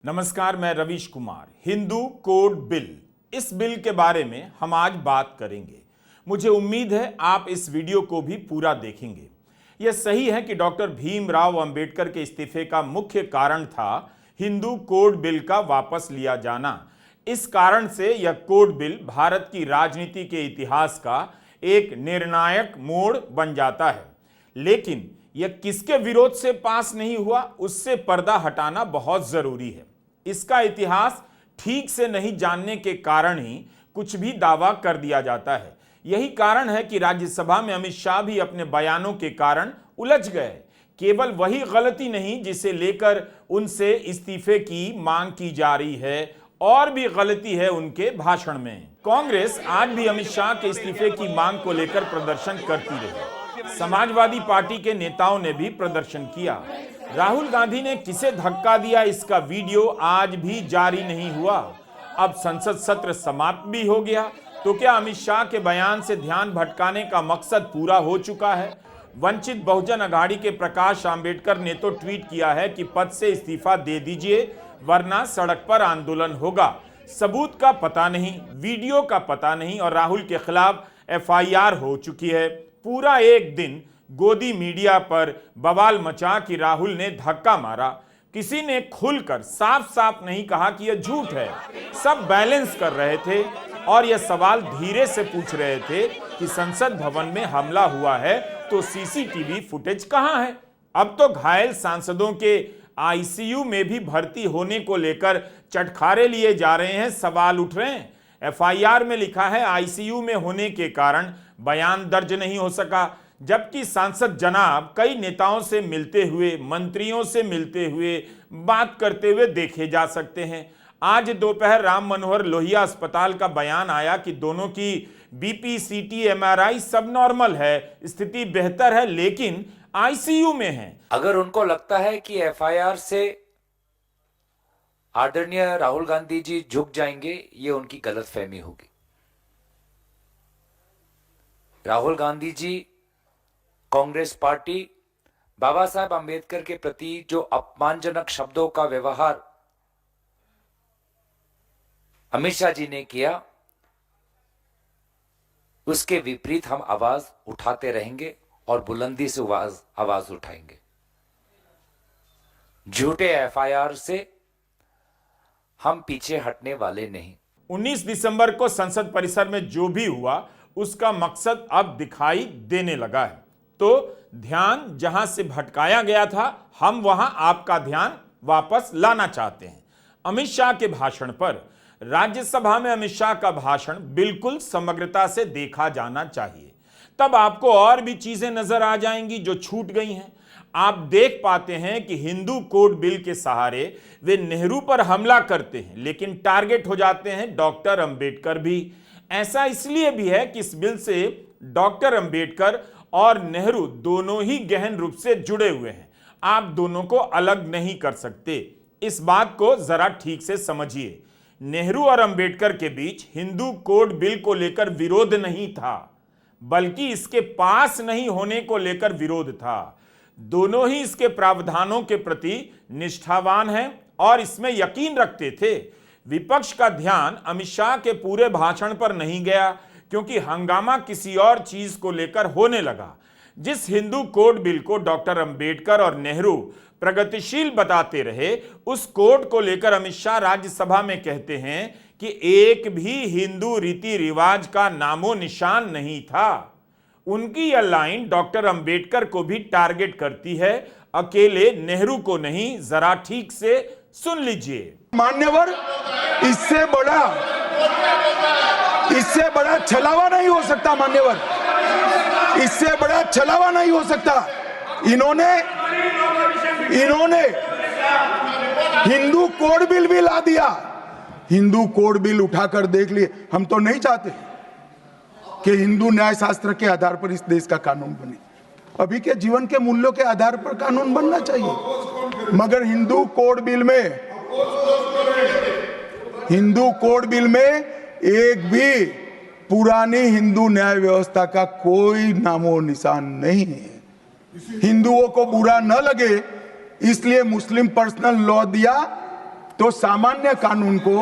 नमस्कार, मैं Ravish Kumar. Hindu code bill, इस बिल के बारे में हम आज बात करेंगे। मुझे उम्मीद है आप इस वीडियो को भी पूरा देखेंगे। यह सही है कि डॉक्टर भीमराव अंबेडकर के इस्तीफे का मुख्य कारण था हिंदू कोड बिल का वापस लिया जाना। इस कारण से यह कोड बिल भारत की राजनीति के इतिहास का एक निर्णायक मोड़ बन जाता है। लेकिन यह किसके विरोध से पास नहीं हुआ, उससे पर्दा हटाना बहुत जरूरी है। इसका इतिहास ठीक से नहीं जानने के कारण ही कुछ भी दावा कर दिया जाता है। यही कारण है कि राज्यसभा में अमित शाह भी अपने बयानों के कारण उलझ गए। केवल वही गलती नहीं जिसे लेकर उनसे इस्तीफे की मांग की जा रही है, और भी गलती है उनके भाषण में। कांग्रेस आज भी अमित शाह के इस्तीफे की मांग को लेकर प्रदर्शन करती रही। समाजवादी पार्टी के नेताओं ने भी प्रदर्शन किया। राहुल गांधी ने किसे धक्का दिया, इसका वीडियो आज भी जारी नहीं हुआ। अब संसद सत्र समाप्त भी हो गया, तो क्या अमित शाह के बयान से ध्यान भटकाने का मकसद पूरा हो चुका है? वंचित बहुजन अघाड़ी के प्रकाश आंबेडकर ने तो ट्वीट किया है कि पद से इस्तीफा दे दीजिए वरना सड़क पर आंदोलन होगा। सबूत का पता नहीं, वीडियो का पता नहीं, और राहुल के खिलाफ FIR हो चुकी है। पूरा एक दिन गोदी मीडिया पर बवाल मचा कि राहुल ने धक्का मारा। किसी ने खुलकर साफ साफ नहीं कहा कि यह झूठ है। सब बैलेंस कर रहे थे और यह सवाल धीरे से पूछ रहे थे कि संसद भवन में हमला हुआ है तो CCTV फुटेज कहां है? अब तो घायल सांसदों के ICU में भी भर्ती होने को लेकर चटखारे लिए जा रहे हैं, सवाल उठ रहे हैं। FIR में लिखा है ICU में होने के कारण बयान दर्ज नहीं हो सका, जबकि सांसद जनाब कई नेताओं से मिलते हुए, मंत्रियों से मिलते हुए, बात करते हुए देखे जा सकते हैं। आज दोपहर राम मनोहर लोहिया अस्पताल का बयान आया कि दोनों की BP, CT, MRI सब नॉर्मल है, स्थिति बेहतर है, लेकिन ICU में है। अगर उनको लगता है कि FIR से आदरणीय राहुल गांधी जी झुक जाएंगे, ये उनकी गलतफहमी होगी। राहुल गांधी जी, कांग्रेस पार्टी, बाबा साहब अंबेडकर के प्रति जो अपमानजनक शब्दों का व्यवहार अमित शाह जी ने किया, उसके विपरीत हम आवाज उठाते रहेंगे और बुलंदी से आवाज उठाएंगे। झूठे FIR से हम पीछे हटने वाले नहीं। 19 दिसंबर को संसद परिसर में जो भी हुआ उसका मकसद अब दिखाई देने लगा है। तो ध्यान जहां से भटकाया गया था, हम वहां आपका ध्यान वापस लाना चाहते हैं। अमित शाह के भाषण पर, राज्यसभा में अमित शाह का भाषण बिल्कुल समग्रता से देखा जाना चाहिए। तब आपको और भी चीजें नजर आ जाएंगी जो छूट गई हैं। आप देख पाते हैं कि हिंदू कोड बिल के सहारे वे नेहरू पर हमला करते हैं, लेकिन टारगेट हो जाते हैं डॉक्टर अंबेडकर भी। ऐसा इसलिए भी है कि इस बिल से डॉक्टर अंबेडकर और नेहरू दोनों ही गहन रूप से जुड़े हुए हैं। आप दोनों को अलग नहीं कर सकते। इस बात को जरा ठीक से समझिए। नेहरू और अंबेडकर के बीच हिंदू कोड बिल को लेकर विरोध नहीं था, बल्कि इसके पास नहीं होने को लेकर विरोध था। दोनों ही इसके प्रावधानों के प्रति निष्ठावान हैं और इसमें यकीन रखते थे। विपक्ष का ध्यान अमित शाह के पूरे भाषण पर नहीं गया, क्योंकि हंगामा किसी और चीज को लेकर होने लगा। जिस हिंदू कोड बिल को डॉक्टर अंबेडकर और नेहरू प्रगतिशील बताते रहे, उस कोड को लेकर अमित शाह राज्यसभा में कहते हैं कि एक भी हिंदू रीति रिवाज का नामो निशान नहीं था। उनकी यह लाइन डॉक्टर अंबेडकर को भी टारगेट करती है, अकेले नेहरू को नहीं। जरा ठीक से सुन लीजिए। मान्यवर, इससे बड़ा छलावा नहीं हो सकता। मान्यवर, इससे बड़ा छलावा नहीं हो सकता। इन्होंने हिंदू कोड बिल भी ला दिया। हिंदू कोड बिल उठाकर देख लिए। हम तो नहीं चाहते कि हिंदू न्याय शास्त्र के आधार पर इस देश का कानून बने। अभी के जीवन के मूल्यों के आधार पर कानून बनना चाहिए, मगर हिंदू कोड बिल में एक भी पुरानी हिंदू न्याय व्यवस्था का कोई नामो निशान नहीं है। हिंदुओं को बुरा न लगे इसलिए मुस्लिम पर्सनल लॉ दिया तो सामान्य कानून को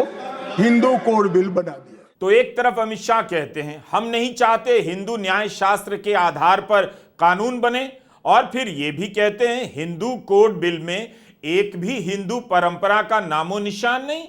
हिंदू कोड बिल बना दिया। तो एक तरफ अमित शाह कहते हैं हम नहीं चाहते हिंदू न्याय शास्त्र के आधार पर कानून बने, और फिर ये भी कहते हैं हिंदू कोड बिल में एक भी हिंदू परंपरा का नामो निशान नहीं।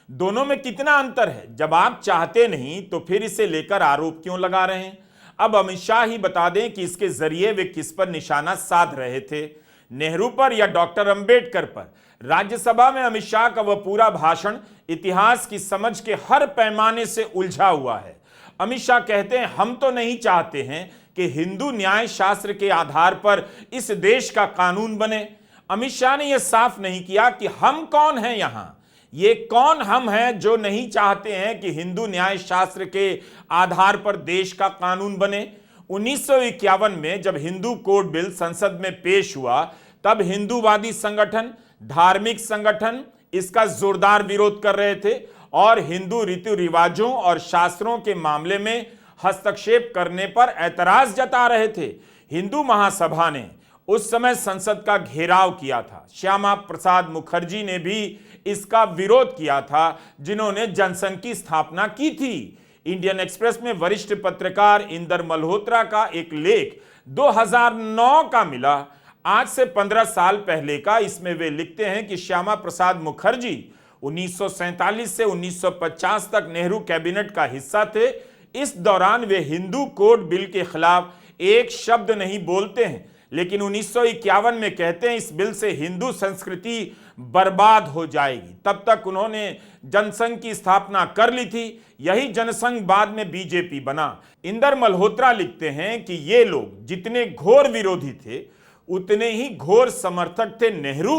दोनों में कितना अंतर है? जब आप चाहते नहीं तो फिर इसे लेकर आरोप क्यों लगा रहे हैं? अब अमित शाह ही बता दें कि इसके जरिए वे किस पर निशाना साध रहे थे, नेहरू पर या डॉक्टर अंबेडकर पर। राज्यसभा में अमित शाह का वह पूरा भाषण इतिहास की समझ के हर पैमाने से उलझा हुआ है। अमित शाह कहते हैं हम तो नहीं चाहते हैं कि हिंदू न्याय शास्त्र के आधार पर इस देश का कानून बने। अमित शाह ने यह साफ नहीं किया कि हम कौन हैं यहां, ये कौन हम हैं जो नहीं चाहते हैं कि हिंदू न्याय शास्त्र के आधार पर देश का कानून बने। 1951 में जब हिंदू कोड बिल संसद में पेश हुआ तब हिंदूवादी संगठन, धार्मिक संगठन इसका जोरदार विरोध कर रहे थे और हिंदू रीति रिवाजों और शास्त्रों के मामले में हस्तक्षेप करने पर ऐतराज जता रहे थे। हिंदू महासभा ने उस समय संसद का घेराव किया था। श्यामा प्रसाद मुखर्जी ने भी इसका विरोध किया था, जिन्होंने जनसंघ की स्थापना की थी। इंडियन एक्सप्रेस में वरिष्ठ पत्रकार इंदर मल्होत्रा का एक लेख 2009 का मिला, आज से 15 साल पहले का। इसमें वे लिखते हैं कि श्यामा प्रसाद मुखर्जी 1947 से 1950 तक नेहरू कैबिनेट का हिस्सा थे। इस दौरान वे हिंदू कोड बिल के खिलाफ एक शब्द नहीं बोलते हैं, लेकिन 1951 में कहते हैं इस बिल से हिंदू संस्कृति बर्बाद हो जाएगी। तब तक उन्होंने जनसंघ की स्थापना कर ली थी। यही जनसंघ बाद में बीजेपी बना। इंदर मल्होत्रा लिखते हैं कि ये लोग जितने घोर विरोधी थे उतने ही घोर समर्थक थे नेहरू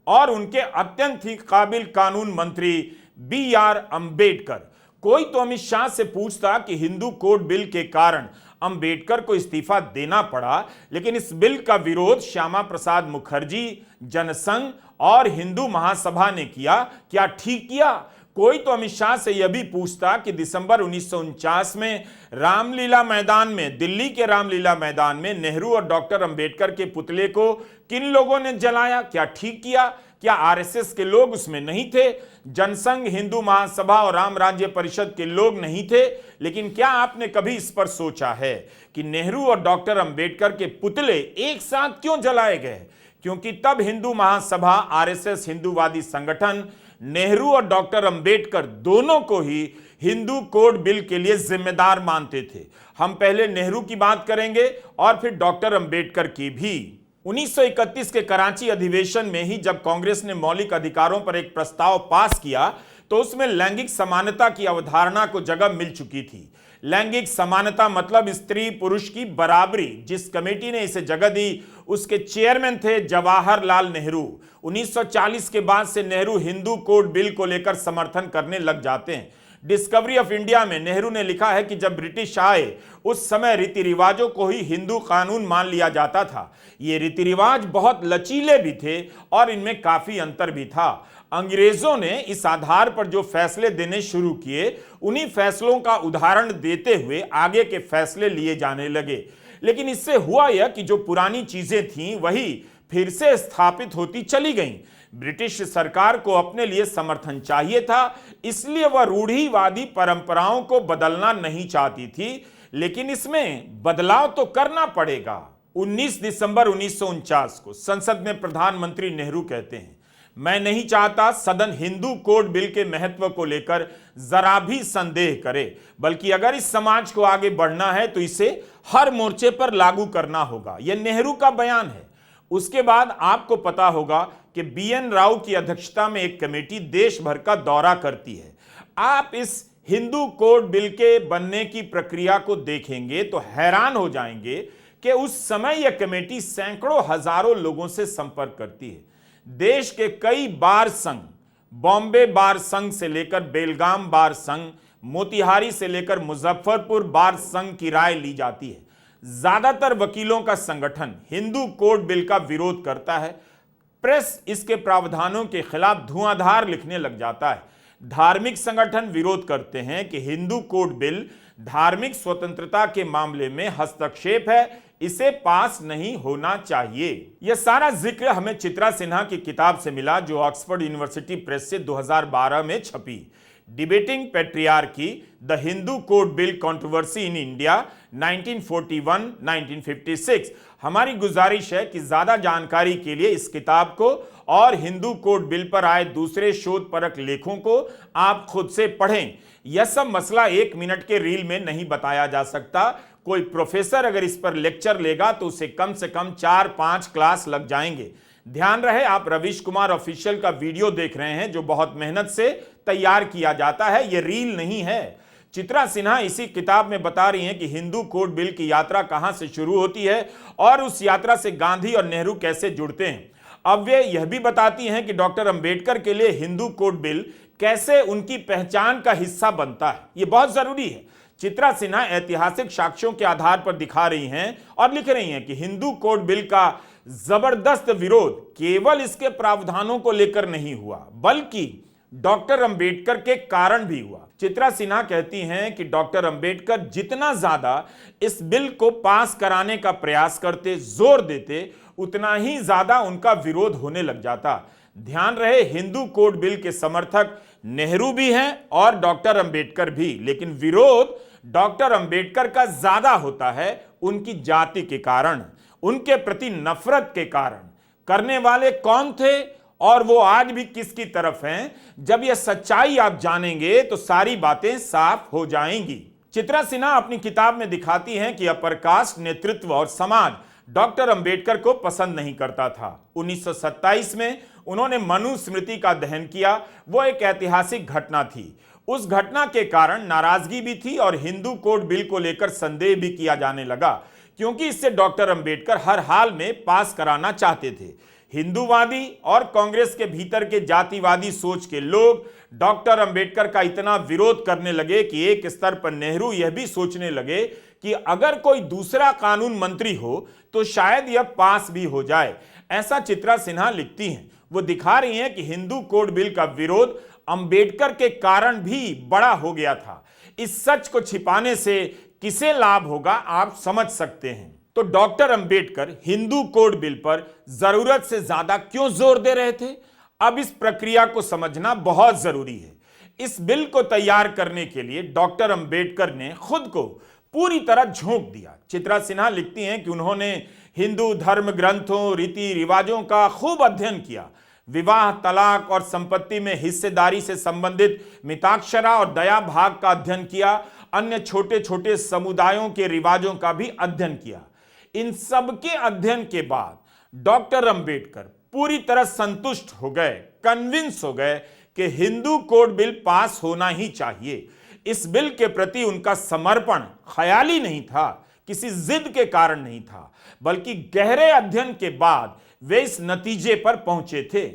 और उनके अत्यंत ही काबिल कानून मंत्री BR अंबेडकर। कोई तो अमित शाह से पूछता कि हिंदू कोड बिल के कारण अंबेडकर को इस्तीफा देना पड़ा, लेकिन इस बिल का विरोध श्यामा प्रसाद मुखर्जी, जनसंघ और हिंदू महासभा ने किया। क्या ठीक किया? कोई तो अमित शाह से यह भी पूछता कि दिसंबर 1949 में रामलीला मैदान में, दिल्ली के रामलीला मैदान में नेहरू और डॉक्टर अंबेडकर के पुतले को किन लोगों ने जलाया? क्या ठीक किया? क्या आरएसएस के लोग उसमें नहीं थे? जनसंघ, हिंदू महासभा और राम राज्य परिषद के लोग नहीं थे? लेकिन क्या आपने कभी इस पर सोचा है कि नेहरू और डॉक्टर अंबेडकर के पुतले एक साथ क्यों जलाए गए? क्योंकि तब हिंदू महासभा, आरएसएस, हिंदूवादी संगठन नेहरू और डॉक्टर अंबेडकर दोनों को ही हिंदू कोड बिल के लिए जिम्मेदार मानते थे। हम पहले नेहरू की बात करेंगे और फिर डॉक्टर अंबेडकर की भी। 1931 के कराची अधिवेशन में ही जब कांग्रेस ने मौलिक अधिकारों पर एक प्रस्ताव पास किया तो उसमें लैंगिक समानता की अवधारणा को जगह मिल चुकी थी। लैंगिक समानता मतलब स्त्री पुरुष की बराबरी। जिस कमेटी ने इसे जगह दी उसके चेयरमैन थे जवाहरलाल नेहरू। 1940 के बाद से नेहरू हिंदू कोड बिल को लेकर समर्थन करने लग जाते हैं। डिस्कवरी ऑफ इंडिया में नेहरू ने लिखा है कि जब ब्रिटिश आए उस समय रीति रिवाजों को ही हिंदू कानून मान लिया जाता था। ये रीति रिवाज बहुत लचीले भी थे और इनमें काफी अंतर भी था। अंग्रेजों ने इस आधार पर जो फैसले देने शुरू किए, उन्हीं फैसलों का उदाहरण देते हुए आगे के फैसले लिए जाने लगे। लेकिन इससे हुआ यह कि जो पुरानी चीजें थीं वही फिर से स्थापित होती चली गईं। ब्रिटिश सरकार को अपने लिए समर्थन चाहिए था, इसलिए वह रूढ़िवादी परंपराओं को बदलना नहीं चाहती थी, लेकिन इसमें बदलाव तो करना पड़ेगा। 19 दिसंबर 1949 को संसद में प्रधानमंत्री नेहरू कहते हैं, मैं नहीं चाहता सदन हिंदू कोड बिल के महत्व को लेकर जरा भी संदेह करे, बल्कि अगर इस समाज को आगे बढ़ना है तो इसे हर मोर्चे पर लागू करना होगा। यह नेहरू का बयान है। उसके बाद आपको पता होगा कि BN राव की अध्यक्षता में एक कमेटी देश भर का दौरा करती है। आप इस हिंदू कोड बिल के बनने की प्रक्रिया को देखेंगे तो हैरान हो जाएंगे कि उस समय यह कमेटी सैकड़ों हजारों लोगों से संपर्क करती है। देश के कई बार संघ, बॉम्बे बार संघ से लेकर बेलगाम बार संघ, मोतिहारी से लेकर मुजफ्फरपुर बार संघ की राय ली जाती है। ज्यादातर वकीलों का संगठन हिंदू कोड बिल का विरोध करता है। प्रेस इसके प्रावधानों के खिलाफ धुआंधार लिखने लग जाता है। धार्मिक संगठन विरोध करते हैं कि हिंदू कोड बिल धार्मिक स्वतंत्रता के मामले में हस्तक्षेप है, इसे पास नहीं होना चाहिए। यह सारा जिक्र हमें चित्रा सिन्हा की किताब से मिला जो ऑक्सफोर्ड यूनिवर्सिटी प्रेस से 2012 में छपी, debating patriarchy the Hindu code bill controversy in India 1941-1956। हमारी गुजारिश है कि ज्यादा जानकारी के लिए इस किताब को और हिंदू कोड बिल पर आए दूसरे शोध परक लेखों को आप खुद से पढ़ें। यह सब मसला 1 मिनट के रील में नहीं बताया जा सकता। कोई प्रोफेसर अगर इस पर लेक्चर लेगा तो उसे कम से कम 4-5 क्लास लग जाएंगे। ध्यान रहे आप रवीश कुमार ऑफिशियल का वीडियो देख रहे हैं जो बहुत मेहनत से तैयार किया जाता है, यह रील नहीं है। चित्रा सिन्हा इसी किताब में बता रही हैं कि हिंदू कोड बिल की यात्रा कहां से शुरू होती है और उस यात्रा से गांधी और नेहरू कैसे जुड़ते हैं। अब वे यह भी बताती हैं कि डॉक्टर अंबेडकर के लिए हिंदू कोड बिल कैसे उनकी पहचान का हिस्सा बनता है। यह बहुत जरूरी है। चित्रा सिन्हा ऐतिहासिक साक्ष्यों के आधार पर दिखा रही हैं और लिख रही हैं कि हिंदू कोड बिल का जबरदस्त विरोध केवल इसके प्रावधानों को लेकर नहीं हुआ बल्कि डॉक्टर अंबेडकर के कारण भी हुआ। चित्रा सिन्हा कहती हैं कि डॉक्टर अंबेडकर जितना ज्यादा इस बिल को पास कराने का प्रयास करते, जोर देते, उतना ही ज्यादा उनका विरोध होने लग जाता। ध्यान रहे हिंदू कोड बिल के समर्थक नेहरू भी हैं और डॉक्टर अंबेडकर भी, लेकिन विरोध डॉक्टर अंबेडकर का ज्यादा होता है उनकी जाति के कारण, उनके प्रति नफरत के कारण। करने वाले कौन थे और वो आज भी किसकी तरफ हैं, जब यह सच्चाई आप जानेंगे तो सारी बातें साफ हो जाएंगी। चित्रा सिन्हा अपनी किताब में दिखाती हैं कि अपर कास्ट नेतृत्व और समाज डॉक्टर अंबेडकर को पसंद नहीं करता था। 1927 में उन्होंने मनुस्मृति का दहन किया। वो एक ऐतिहासिक घटना थी। उस घटना के कारण नाराजगी भी थी और हिंदू कोड बिल को लेकर संदेह भी किया जाने लगा क्योंकि इससे डॉक्टर अंबेडकर हर हाल में पास कराना चाहते थे। हिंदूवादी और कांग्रेस के भीतर के जातिवादी सोच के लोग डॉक्टर अंबेडकर का इतना विरोध करने लगे कि एक स्तर पर नेहरू यह भी सोचने लगे कि अगर कोई दूसरा कानून मंत्री हो तो शायद यह पास भी हो जाए। ऐसा चित्रा सिन्हा लिखती हैं। वो दिखा रही हैं कि हिंदू कोड बिल का विरोध अंबेडकर के कारण भी बड़ा हो गया था। इस सच को छिपाने से किसे लाभ होगा आप समझ सकते हैं। तो doctor Ambedkar Hindu code bill पर जरूरत से ज्यादा क्यों जोर दे रहे थे, अब इस प्रक्रिया को समझना बहुत जरूरी है। इस बिल को तैयार करने के लिए डॉक्टर अंबेडकर ने खुद को पूरी तरह झोंक दिया। चित्रा सिन्हा लिखती हैं कि उन्होंने हिंदू धर्म ग्रंथों, रीति रिवाजों का खूब अध्ययन किया। विवाह, तलाक और संपत्ति में हिस्सेदारी से संबंधित मिताक्षरा और दया भाग का अध्ययन किया। अन्य छोटे छोटे समुदायों के रिवाजों का भी अध्ययन किया। इन सब के अध्ययन के बाद डॉक्टर अंबेडकर पूरी तरह संतुष्ट हो गए, कन्विंस हो गए कि हिंदू कोड बिल पास होना ही चाहिए। इस बिल के प्रति उनका समर्पण ख्याली नहीं था, किसी जिद के कारण नहीं था, बल्कि गहरे अध्ययन के बाद वे इस नतीजे पर पहुंचे थे।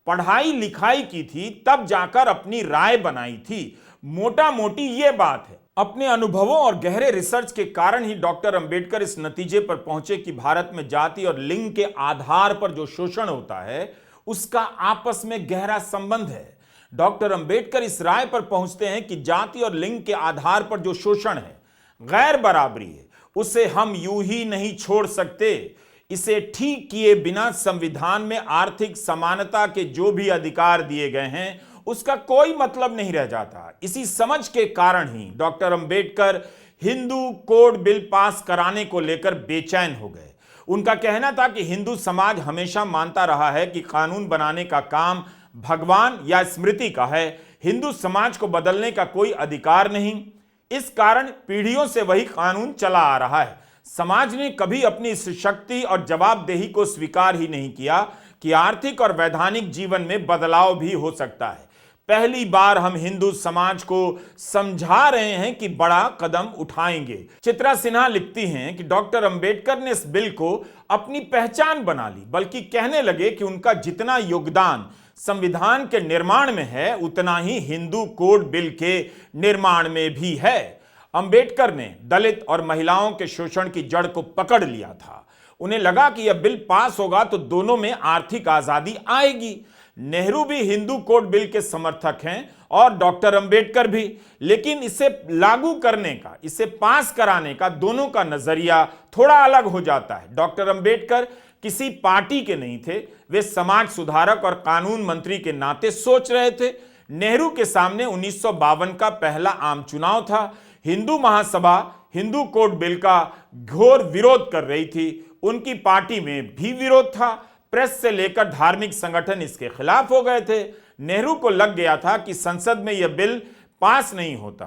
पढ़ाई लिखाई की थी तब जाकर अपनी राय बनाई थी। मोटा मोटी यह बात है। अपने अनुभवों और गहरे रिसर्च के कारण ही डॉक्टर अंबेडकर इस नतीजे पर पहुंचे कि भारत में जाति और लिंग के आधार पर जो शोषण होता है उसका आपस में गहरा संबंध है। डॉक्टर अंबेडकर इस राय पर पहुंचते हैं कि जाति और लिंग के आधार पर जो शोषण है, गैर बराबरी है, उसे हम यूं ही नहीं छोड़ सकते। इसे ठीक किए बिना संविधान में आर्थिक समानता के जो भी अधिकार दिए गए हैं उसका कोई मतलब नहीं रह जाता। इसी समझ के कारण ही doctor Ambedkar Hindu code bill pass कराने को लेकर बेचैन हो गए। उनका कहना था कि हिंदू समाज हमेशा मानता रहा है कि कानून बनाने का काम भगवान या स्मृति का है, हिंदू समाज को बदलने का कोई अधिकार नहीं। इस कारण पीढ़ियों से वही कानून चला आ रहा है। समाज ने कभी अपनी इस शक्ति और जवाबदेही को स्वीकार ही नहीं किया कि आर्थिक और वैधानिक जीवन में बदलाव भी हो सकता है। पहली बार हम हिंदू समाज को समझा रहे हैं कि बड़ा कदम उठाएंगे। चित्रा सिन्हा लिखती हैं कि डॉक्टर अंबेडकर ने इस बिल को अपनी पहचान बना ली, बल्कि कहने लगे कि उनका जितना योगदान संविधान के निर्माण में है उतना ही हिंदू कोड बिल के निर्माण में भी है। अंबेडकर ने दलित और महिलाओं के शोषण की जड़ को पकड़ लिया था। उन्हें लगा कि यह बिल पास होगा तो दोनों में आर्थिक आजादी आएगी। नेहरू भी हिंदू कोड बिल के समर्थक हैं और डॉक्टर अंबेडकर भी, लेकिन इसे लागू करने का, इसे पास कराने का दोनों का नजरिया थोड़ा अलग हो जाता है। डॉक्टर अंबेडकर किसी पार्टी के नहीं थे, वे समाज सुधारक और कानून मंत्री के नाते सोच रहे थे। नेहरू के सामने 1952 का पहला आम चुनाव था। हिंदू महासभा हिंदू कोड बिल का घोर विरोध कर रही थी, उनकी पार्टी में भी विरोध था। प्रेस से लेकर धार्मिक संगठन इसके खिलाफ हो गए थे। नेहरू को लग गया था कि संसद में यह बिल पास नहीं होता,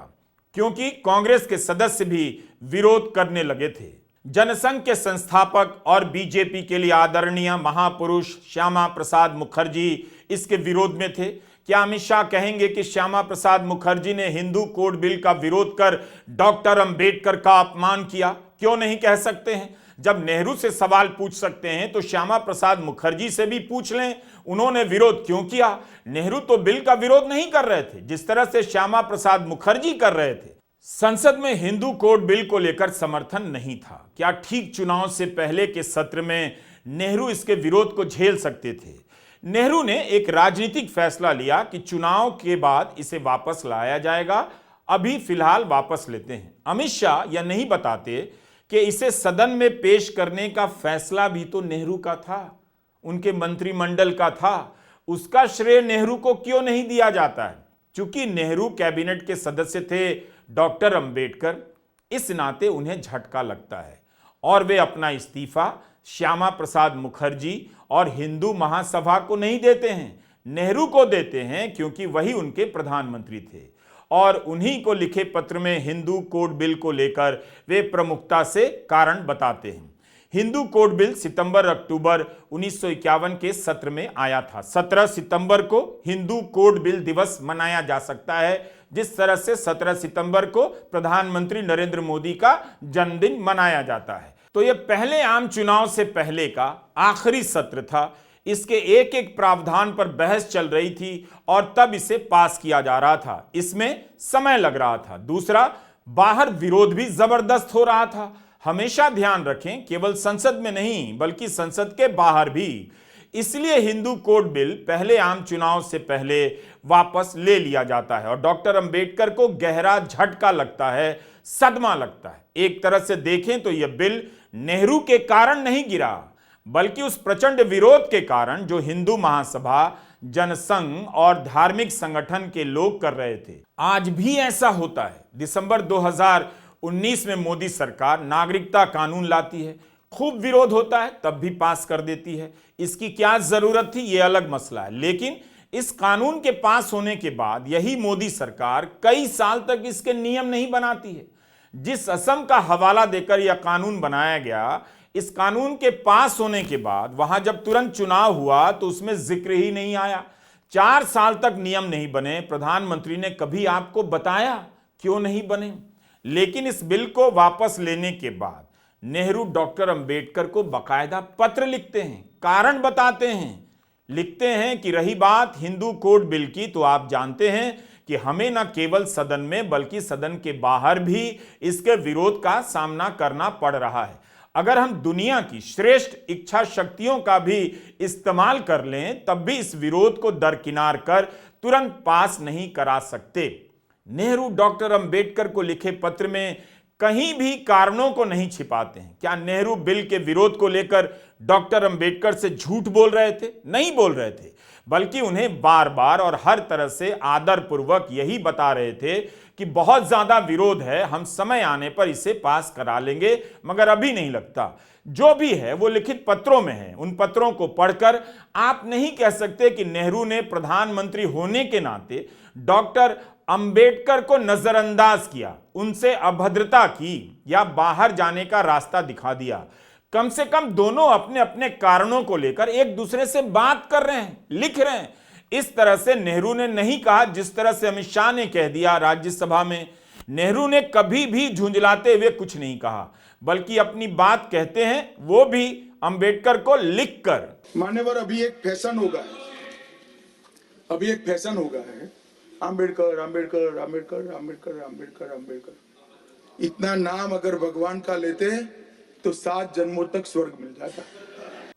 क्योंकि कांग्रेस के सदस्य भी विरोध करने लगे थे। जनसंघ के संस्थापक और बीजेपी के लिए आदरणीय महापुरुष श्यामा प्रसाद मुखर्जी इसके विरोध में थे। क्या अमित शाह कहेंगे कि श्यामा प्रसाद मुखर्जी ने हिंदू कोड बिल का विरोध कर डॉक्टर अंबेडकर का अपमान किया? क्यों नहीं कह सकते हैं। जब नेहरू से सवाल पूछ सकते हैं तो श्यामा प्रसाद मुखर्जी से भी पूछ लें, उन्होंने विरोध क्यों किया। नेहरू तो बिल का विरोध नहीं कर रहे थे जिस तरह से श्यामा प्रसाद मुखर्जी कर रहे थे। संसद में हिंदू कोड बिल को लेकर समर्थन नहीं था। क्या ठीक चुनाव से पहले के सत्र में नेहरू इसके विरोध को झेल सकते थे? नेहरू ने एक राजनीतिक फैसला लिया कि चुनाव के बाद इसे वापस लाया जाएगा, अभी फिलहाल वापस लेते हैं। अमित शाह यह नहीं बताते कि इसे सदन में पेश करने का फैसला भी तो नेहरू का था, उनके मंत्रिमंडल का था। उसका श्रेय नेहरू को क्यों नहीं दिया जाता है? चूंकि नेहरू कैबिनेट के सदस्य थे डॉक्टर अंबेडकर, इस नाते उन्हें झटका लगता है और वे अपना इस्तीफा श्यामा प्रसाद मुखर्जी और हिंदू महासभा को नहीं देते हैं, नेहरू को देते हैं, क्योंकि वही उनके प्रधानमंत्री थे। और उन्हीं को लिखे पत्र में हिंदू कोड बिल को लेकर वे प्रमुखता से कारण बताते हैं। हिंदू कोड बिल सितंबर-अक्टूबर 1951 के सत्र में आया था। 17 सितंबर को हिंदू कोड बिल दिवस मनाया जा सकता है, जिस तरह से 17 सितंबर को प्रधानमंत्री नरेंद्र मोदी का जन्मदिन मनाया जाता है। तो यह पहले आम चुनाव से पहले का आखिरी सत्र था। इसके एक एक प्रावधान पर बहस चल रही थी और तब इसे पास किया जा रहा था। इसमें समय लग रहा था। दूसरा, बाहर विरोध भी जबरदस्त हो रहा था। हमेशा ध्यान रखें, केवल संसद में नहीं बल्कि संसद के बाहर भी। इसलिए हिंदू कोड बिल पहले आम चुनाव से पहले वापस ले लिया जाता है और डॉक्टर अंबेडकर को गहरा झटका लगता है, सदमा लगता है। एक तरह से देखें तो यह बिल नेहरू के कारण नहीं गिरा, बल्कि उस प्रचंड विरोध के कारण जो हिंदू महासभा, जनसंघ और धार्मिक संगठन के लोग कर रहे थे। आज भी ऐसा होता है। दिसंबर 2019 में मोदी सरकार नागरिकता कानून लाती है, खूब विरोध होता है, तब भी पास कर देती है। इसकी क्या जरूरत थी, यह अलग मसला है। लेकिन इस कानून के पास होने के बाद यही मोदी सरकार कई साल तक इसके नियम नहीं बनाती है। जिस असम का हवाला देकर यह कानून बनाया गया, इस कानून के पास होने के बाद वहां जब तुरंत चुनाव हुआ तो उसमें जिक्र ही नहीं आया। 4 साल तक नियम नहीं बने। प्रधानमंत्री ने कभी आपको बताया क्यों नहीं बने? लेकिन इस बिल को वापस लेने के बाद नेहरू डॉक्टर अंबेडकर को बाकायदा पत्र लिखते हैं, कारण बताते हैं। लिखते हैं कि रही बात हिंदू कोड बिल की, तो आप जानते हैं कि हमें न केवल सदन में बल्कि सदन के बाहर भी इसके विरोध का सामना करना पड़ रहा है। अगर हम दुनिया की श्रेष्ठ इच्छा शक्तियों का भी इस्तेमाल कर लें तब भी इस विरोध को दरकिनार कर तुरंत पास नहीं करा सकते। नेहरू डॉक्टर अंबेडकर को लिखे पत्र में कहीं भी कारणों को नहीं छिपाते हैं। क्या नेहरू बिल के विरोध को लेकर डॉक्टर अंबेडकर से झूठ बोल रहे थे? नहीं बोल रहे थे, बल्कि उन्हें बार बार और हर तरह से आदरपूर्वक यही बता रहे थे कि बहुत ज्यादा विरोध है, हम समय आने पर इसे पास करा लेंगे, मगर अभी नहीं लगता। जो भी है वो लिखित पत्रों में है। उन पत्रों को पढ़कर आप नहीं कह सकते कि नेहरू ने प्रधानमंत्री होने के नाते डॉक्टर अंबेडकर को नजरअंदाज किया, उनसे अभद्रता की या बाहर जाने का रास्ता दिखा दिया। कम से कम दोनों अपने अपने कारणों को लेकर एक दूसरे से बात कर रहे हैं, लिख रहे हैं। इस तरह से नेहरू ने नहीं कहा जिस तरह से अमित शाह ने कह दिया राज्यसभा में। नेहरू ने कभी भी झुंझलाते हुए कुछ नहीं कहा, बल्कि अपनी बात कहते हैं, वो भी अंबेडकर को लिखकर। मान्यवर, अभी एक फैशन होगा है अंबेडकर अंबेडकर अंबेडकर अंबेडकर अंबेडकर अंबेडकर। इतना नाम अगर भगवान का लेते हैं तो 7 जन्मों तक स्वर्ग मिल जाता।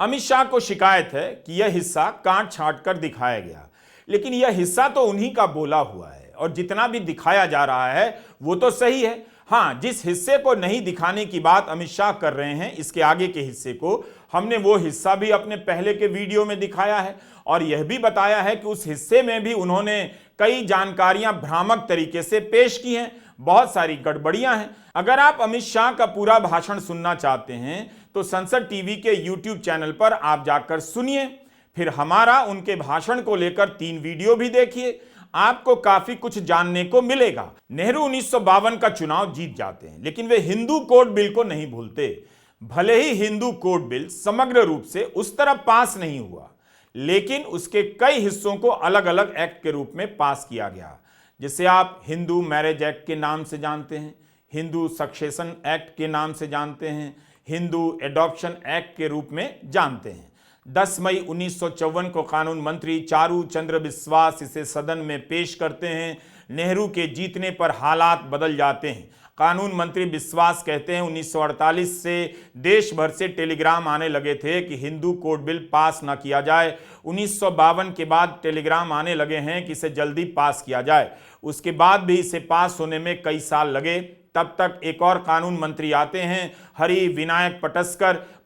अमित शाह को शिकायत है कि यह हिस्सा काट छांट कर दिखाया गया, लेकिन यह हिस्सा तो उन्हीं का बोला हुआ है और जितना भी दिखाया जा रहा है वो तो सही है। हाँ, जिस हिस्से को नहीं दिखाने की बात अमित शाह कर रहे हैं, इसके आगे के हिस्से को हमने वो हिस्सा भी अपने पहले के वीडियो में दिखाया है और यह भी बताया है कि उस हिस्से में भी उन्होंने कई जानकारियां भ्रामक तरीके से पेश की हैं, बहुत सारी गड़बड़ियां हैं। अगर आप अमित शाह का पूरा भाषण सुनना चाहते हैं तो संसद टीवी के YouTube चैनल पर आप जाकर सुनिए, फिर हमारा उनके भाषण को लेकर 3 वीडियो भी देखिए, आपको काफी कुछ जानने को मिलेगा। नेहरू 1952 का चुनाव जीत जाते हैं, लेकिन वे हिंदू कोड बिल को नहीं भूलते। भले ही हिंदू कोड बिल समग्र रूप से उस तरफ पास नहीं हुआ, लेकिन उसके कई हिस्सों को अलग अलग एक्ट के रूप में पास किया गया, जिसे आप हिंदू मैरिज एक्ट के नाम से जानते हैं, हिंदू सक्सेशन एक्ट के नाम से जानते हैं, हिंदू एडॉप्शन एक्ट के रूप में जानते हैं। 10 मई 1954 को कानून मंत्री चारू चंद्र बिस्वास इसे सदन में पेश करते हैं। नेहरू के जीतने पर हालात बदल जाते हैं। कानून मंत्री बिस्वास कहते हैं 1948 से देश भर से टेलीग्राम आने लगे थे कि हिंदू कोड बिल पास ना किया जाए। 1952 के बाद टेलीग्राम आने लगे हैं कि इसे जल्दी पास किया जाए। उसके बाद भी इसे पास होने में कई साल लगे। तब तक एक और कानून मंत्री आते हैं, हरि विनायक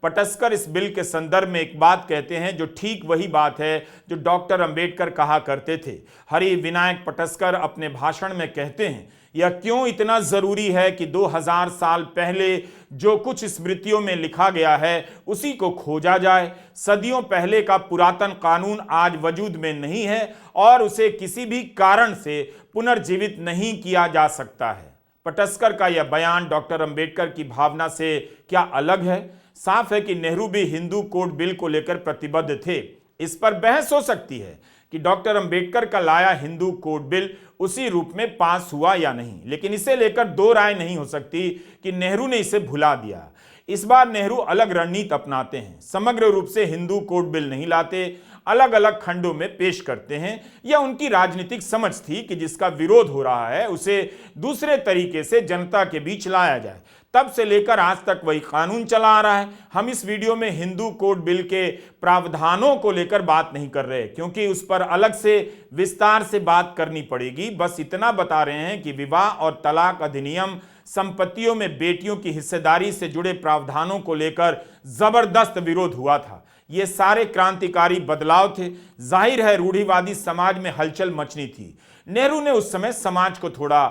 पटस्कर इस बिल के संदर्भ में एक बात कहते हैं जो ठीक वही बात है जो डॉक्टर अंबेडकर कहा करते थे। हरि विनायक पटस्कर अपने भाषण में कहते हैं, यह क्यों इतना जरूरी है कि 2000 साल पहले जो कुछ स्मृतियों में लिखा गया है उसी को खोजा जाए। सदियों पहले का पुरातन कानून आज वजूद में नहीं है और उसे किसी भी कारण से पुनर्जीवित नहीं किया जा सकता है। पटस्कर का यह बयान डॉक्टर अंबेडकर की भावना से क्या अलग है? साफ है कि नेहरू भी हिंदू कोड बिल को लेकर प्रतिबद्ध थे। इस पर बहस हो सकती है कि डॉक्टर अंबेडकर का लाया हिंदू कोड बिल उसी रूप में पास हुआ या नहीं, लेकिन इसे लेकर दो राय नहीं हो सकती कि नेहरू ने इसे भुला दिया। इस बार नेहरू अलग रणनीति अपनाते हैं, समग्र रूप से हिंदू कोड बिल नहीं लाते, अलग अलग खंडों में पेश करते हैं। यह उनकी राजनीतिक समझ थी कि जिसका विरोध हो रहा है उसे दूसरे तरीके से जनता के बीच लाया जाए। तब से लेकर आज तक वही कानून चला आ रहा है। हम इस वीडियो में हिंदू कोड बिल के प्रावधानों को लेकर बात नहीं कर रहे, क्योंकि उस पर अलग से विस्तार से बात करनी पड़ेगी। बस इतना बता रहे हैं कि विवाह और तलाक अधिनियम, संपत्तियों में बेटियों की हिस्सेदारी से जुड़े प्रावधानों को लेकर जबरदस्त विरोध हुआ था। ये सारे क्रांतिकारी बदलाव थे। जाहिर है रूढ़िवादी समाज में हलचल मचनी थी। नेहरू ने उस समय समाज को थोड़ा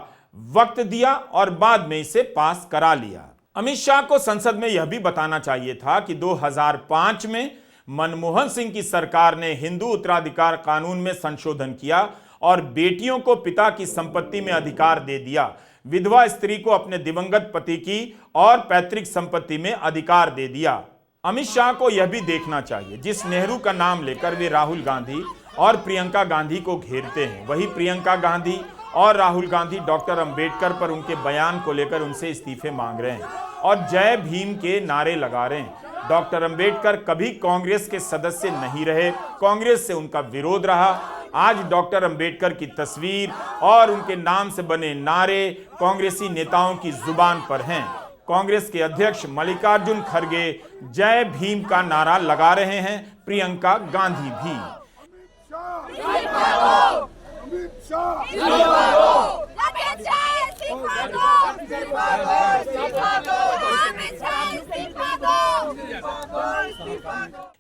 वक्त दिया और बाद में इसे पास करा लिया। अमित शाह को संसद में यह भी बताना चाहिए था कि 2005 में मनमोहन सिंह की सरकार ने हिंदू उत्तराधिकार कानून में संशोधन किया और बेटियों को पिता की संपत्ति में अधिकार दे दिया। विधवा स्त्री को अपने दिवंगत पति की और पैतृक संपत्ति में अधिकार दे दिया। अमित शाह को यह भी देखना चाहिए, जिस नेहरू का नाम लेकर वे राहुल गांधी और प्रियंका गांधी को घेरते हैं, वही प्रियंका गांधी और राहुल गांधी डॉक्टर अंबेडकर पर उनके बयान को लेकर उनसे इस्तीफे मांग रहे हैं और जय भीम के नारे लगा रहे हैं। डॉक्टर अंबेडकर कभी कांग्रेस के सदस्य नहीं रहे, कांग्रेस से उनका विरोध रहा। आज डॉक्टर अंबेडकर की तस्वीर और उनके नाम से बने नारे कांग्रेसी नेताओं की जुबान पर हैं। कांग्रेस के अध्यक्ष मल्लिकार्जुन खड़गे जय भीम का नारा लगा रहे हैं, प्रियंका गांधी भी।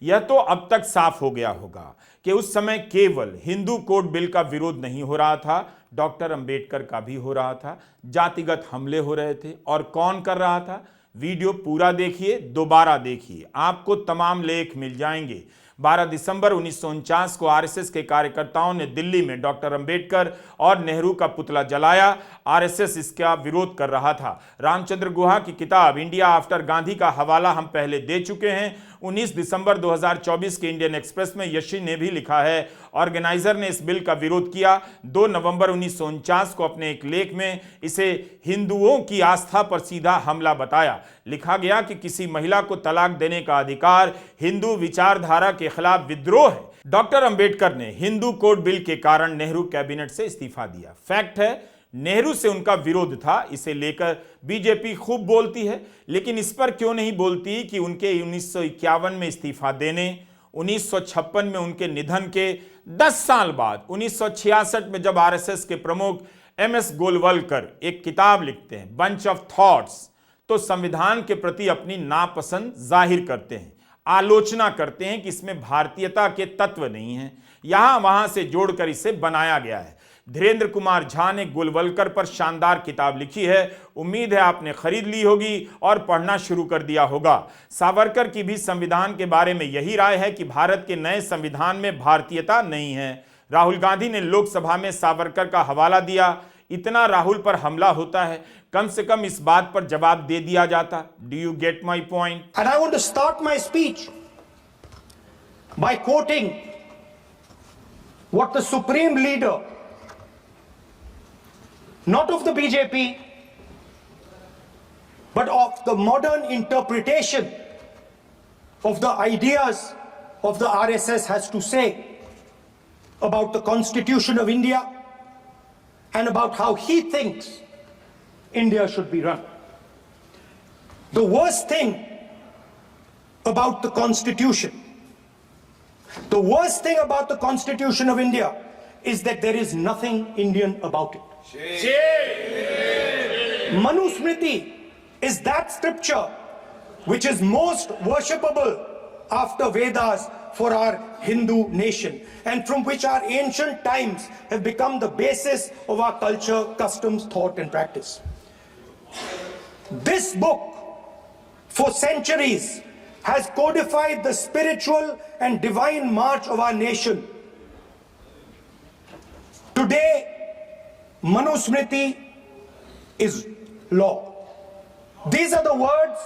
यह तो अब तक साफ हो गया होगा कि उस समय केवल हिंदू कोड बिल का विरोध नहीं हो रहा था, डॉक्टर अंबेडकर का भी हो रहा था। जातिगत हमले हो रहे थे और कौन कर रहा था? वीडियो पूरा देखिए, दोबारा देखिए, आपको तमाम लेख मिल जाएंगे। 12 दिसंबर 1949 को आरएसएस के कार्यकर्ताओं ने दिल्ली में डॉक्टर अंबेडकर और नेहरू का पुतला जलाया। आरएसएस इसका विरोध कर रहा था। रामचंद्र गुहा की किताब इंडिया आफ्टर गांधी का हवाला हम पहले दे चुके हैं। 19 दिसंबर 2024 के इंडियन एक्सप्रेस में यशी ने भी लिखा है, ऑर्गेनाइजर ने इस बिल का विरोध किया। 2 नवंबर 1949 को अपने एक लेख में इसे हिंदुओं की आस्था पर सीधा हमला बताया। लिखा गया कि किसी महिला को तलाक देने का अधिकार हिंदू विचारधारा के खिलाफ विद्रोह है। डॉक्टर अंबेडकर ने हिंदू कोड बिल के कारण नेहरू कैबिनेट से इस्तीफा दिया। फैक्ट है, नेहरू से उनका विरोध था, इसे लेकर बीजेपी खूब बोलती है, लेकिन इस पर क्यों नहीं बोलती कि उनके 1951 में इस्तीफा देने, 1956 में उनके निधन के 10 साल बाद 1966 में जब आरएसएस के प्रमुख एमएस गोलवलकर एक किताब लिखते हैं बंच ऑफ थॉट्स, तो संविधान के प्रति अपनी नापसंद जाहिर करते हैं, आलोचना करते हैं कि इसमें भारतीयता के तत्व नहीं हैं, यहां वहां से जोड़कर इसे बनाया गया है। धीरेन्द्र कुमार झा ने गोलवलकर पर शानदार किताब लिखी है, उम्मीद है आपने खरीद ली होगी और पढ़ना शुरू कर दिया होगा। सावरकर की भी संविधान के बारे में यही राय है कि भारत के नए संविधान में भारतीयता नहीं है। राहुल गांधी ने लोकसभा में सावरकर का हवाला दिया, इतना राहुल पर हमला होता है, कम से कम इस बात पर जवाब दे दिया जाता। Do you get my point? And I want to start my speech by quoting what the supreme leader, not of the BJP, but of the modern interpretation of the ideas of the RSS has to say about the Constitution of India and about how he thinks India should be run. The worst thing about the Constitution, the worst thing about the Constitution of India is that there is nothing Indian about it. Manusmriti is that scripture which is most worshipable after Vedas for our Hindu nation, and from which our ancient times have become the basis of our culture, customs, thought and practice. This book for centuries has codified the spiritual and divine march of our nation. Today, Manusmriti is law. These are the words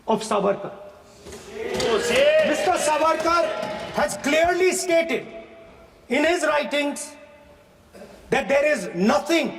of Savarkar. Mr. Savarkar has clearly stated in his writings that there is nothing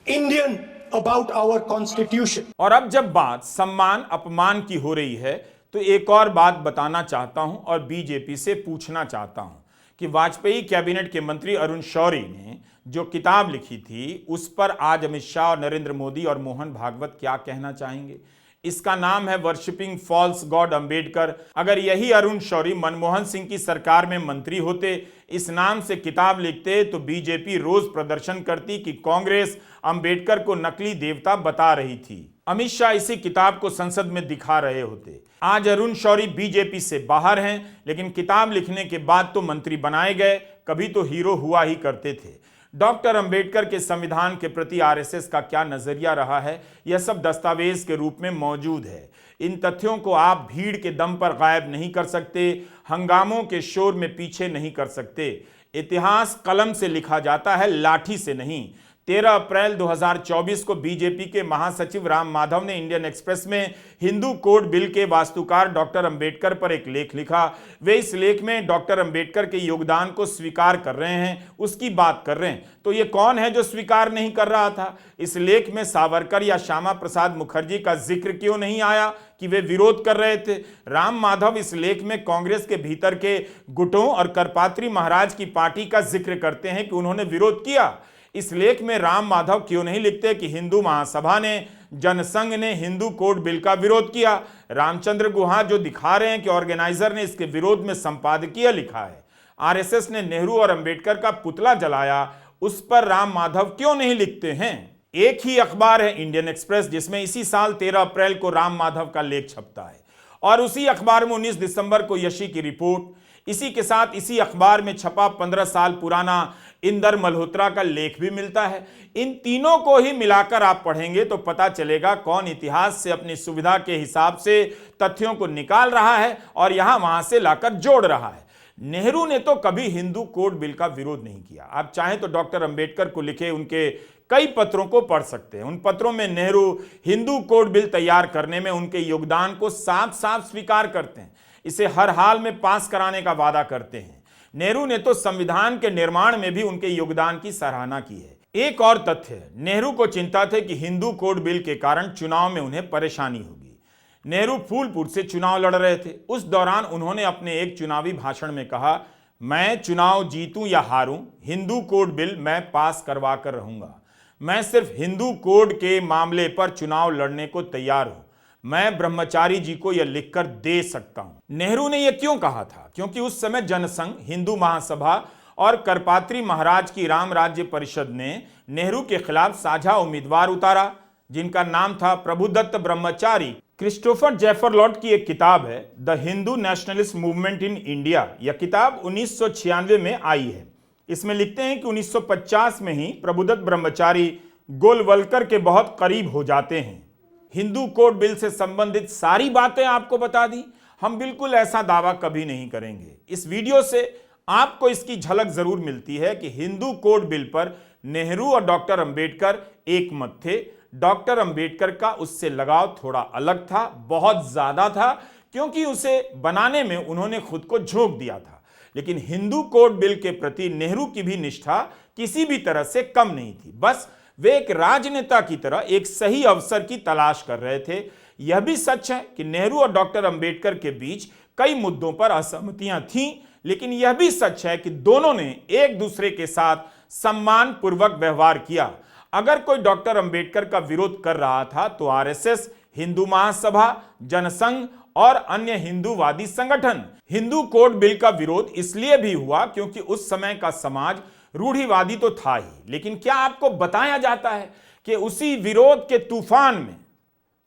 Indian about our constitution. और अब जब बात सम्मान अपमान की हो रही है तो एक और बात बताना चाहता हूं और बीजेपी से पूछना चाहता हूं कि वाजपेयी कैबिनेट के मंत्री अरुण शौरी ने जो किताब लिखी थी उस पर आज अमित शाह और नरेंद्र मोदी और मोहन भागवत क्या कहना चाहेंगे। इसका नाम है वर्शिपिंग फॉल्स गॉड अंबेडकर। अगर यही अरुण शौरी मनमोहन सिंह की सरकार में मंत्री होते, इस नाम से किताब लिखते, तो बीजेपी रोज प्रदर्शन करती कि कांग्रेस अंबेडकर को नकली देवता बता रही थी। अमित शाह इसी किताब को संसद में दिखा रहे होते। आज अरुण शौरी बीजेपी से बाहर हैं, लेकिन किताब लिखने के बाद तो मंत्री बनाए गए, कभी तो हीरो हुआ ही करते थे। डॉक्टर अंबेडकर के संविधान के प्रति आरएसएस का क्या नजरिया रहा है, यह सब दस्तावेज के रूप में मौजूद है। इन तथ्यों को आप भीड़ के दम पर गायब नहीं कर सकते, हंगामों के शोर में पीछे नहीं कर सकते। इतिहास कलम से लिखा जाता है, लाठी से नहीं। 13 अप्रैल 2024 को बीजेपी के महासचिव राम माधव ने इंडियन एक्सप्रेस में हिंदू कोड बिल के वास्तुकार डॉक्टर अंबेडकर पर एक लेख लिखा। वे इस लेख में डॉक्टर अंबेडकर के योगदान को स्वीकार कर रहे हैं, उसकी बात कर रहे हैं। तो ये कौन है जो स्वीकार नहीं कर रहा था? इस लेख में सावरकर या श्यामा प्रसाद मुखर्जी का जिक्र क्यों नहीं आया कि वे विरोध कर रहे थे? राम माधव इस लेख में कांग्रेस के भीतर के गुटों और करपात्री महाराज की पार्टी का जिक्र करते हैं कि उन्होंने विरोध किया। इस लेख में राम माधव क्यों नहीं लिखते कि हिंदू महासभा ने, जनसंघ ने हिंदू कोड बिल का विरोध किया? रामचंद्र गुहा जो दिखा रहे हैं कि ऑर्गेनाइजर ने इसके विरोध में संपादकीय लिखा है। आरएसएस ने नेहरू और अंबेडकर का पुतला जलाया, उस पर राम माधव क्यों नहीं लिखते हैं? एक ही अखबार है इंडियन एक्सप्रेस, जिसमें इसी साल 13 अप्रैल को राम माधव का लेख छपता है और उसी अखबार में 19 दिसंबर को यशी की रिपोर्ट। इसी के साथ इसी अखबार में छपा 15 साल पुराना इंदर मल्होत्रा का लेख भी मिलता है। इन तीनों को ही मिलाकर आप पढ़ेंगे तो पता चलेगा कौन इतिहास से अपनी सुविधा के हिसाब से तथ्यों को निकाल रहा है और यहां वहां से लाकर जोड़ रहा है। नेहरू ने तो कभी हिंदू कोड बिल का विरोध नहीं किया। आप चाहें तो डॉक्टर अंबेडकर को लिखे उनके कई पत्रों को पढ़ सकते हैं। उन पत्रों में नेहरू हिंदू कोड बिल तैयार करने में उनके योगदान को साफ साफ स्वीकार करते हैं, इसे हर हाल में पास कराने का वादा करते हैं। नेहरू ने तो संविधान के निर्माण में भी उनके योगदान की सराहना की है। एक और तथ्य है, नेहरू को चिंता थी कि हिंदू कोड बिल के कारण चुनाव में उन्हें परेशानी होगी। नेहरू फूलपुर से चुनाव लड़ रहे थे। उस दौरान उन्होंने अपने एक चुनावी भाषण में कहा, मैं चुनाव जीतूं या हारूं, हिंदू कोड बिल मैं पास करवा कर रहूंगा। मैं सिर्फ हिंदू कोड के मामले पर चुनाव लड़ने को तैयार हूं। मैं ब्रह्मचारी जी को यह लिखकर दे सकता हूं। नेहरू ने यह क्यों कहा था? क्योंकि उस समय जनसंघ, हिंदू महासभा और करपात्री महाराज की राम राज्य परिषद ने नेहरू के खिलाफ साझा उम्मीदवार उतारा, जिनका नाम था प्रभुदत्त ब्रह्मचारी। क्रिस्टोफर जेफरलॉट की एक किताब है the Hindu nationalist movement in India. यह किताब 1996 में आई है। इसमें लिखते हैं कि 1950 में ही प्रभुदत्त ब्रह्मचारी गोलवलकर के बहुत करीब हो जाते हैं। हिंदू कोड बिल से संबंधित सारी बातें आपको बता दी। हम बिल्कुल ऐसा दावा कभी नहीं करेंगे। इस वीडियो से आपको इसकी झलक जरूर मिलती है कि हिंदू कोड बिल पर नेहरू और डॉक्टर अंबेडकर एक मत थे। डॉक्टर अंबेडकर का उससे लगाव थोड़ा अलग था, बहुत ज्यादा था, क्योंकि उसे बनाने में उन्होंने खुद को झोंक दिया था। लेकिन हिंदू कोड बिल के प्रति नेहरू की भी निष्ठा किसी भी तरह से कम नहीं थी। बस वे एक राजनेता की तरह एक सही अवसर की तलाश कर रहे थे। यह भी सच है कि नेहरू और डॉक्टर अंबेडकर के बीच कई मुद्दों पर असहमतियां थीं, लेकिन यह भी सच है कि दोनों ने एक दूसरे के साथ सम्मान पूर्वक व्यवहार किया। अगर कोई डॉक्टर अंबेडकर का विरोध कर रहा था तो आरएसएस, हिंदू महासभा, जनसंघ और अन्य हिंदूवादी संगठन। हिंदू कोड बिल का विरोध इसलिए भी हुआ क्योंकि उस समय का समाज रूढ़िवादी तो था ही, लेकिन क्या आपको बताया जाता है कि उसी विरोध के तूफान में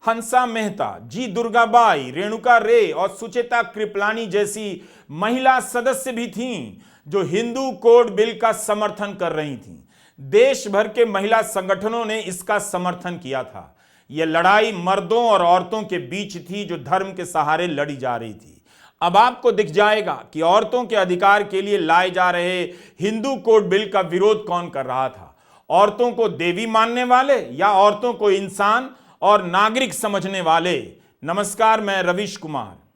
हंसा मेहता, जी दुर्गाबाई, रेणुका रे और सुचेता कृपलानी जैसी महिला सदस्य भी थीं जो हिंदू कोड बिल का समर्थन कर रही थीं। देश भर के महिला संगठनों ने इसका समर्थन किया था। यह लड़ाई मर्दों और औरतों के बीच थी जो धर्म के सहारे लड़ी जा रही थी। अब आपको दिख जाएगा कि औरतों के अधिकार के लिए लाए जा रहे हिंदू कोड बिल का विरोध कौन कर रहा था। औरतों को देवी मानने वाले या औरतों को इंसान और नागरिक समझने वाले। नमस्कार, मैं रविश कुमार।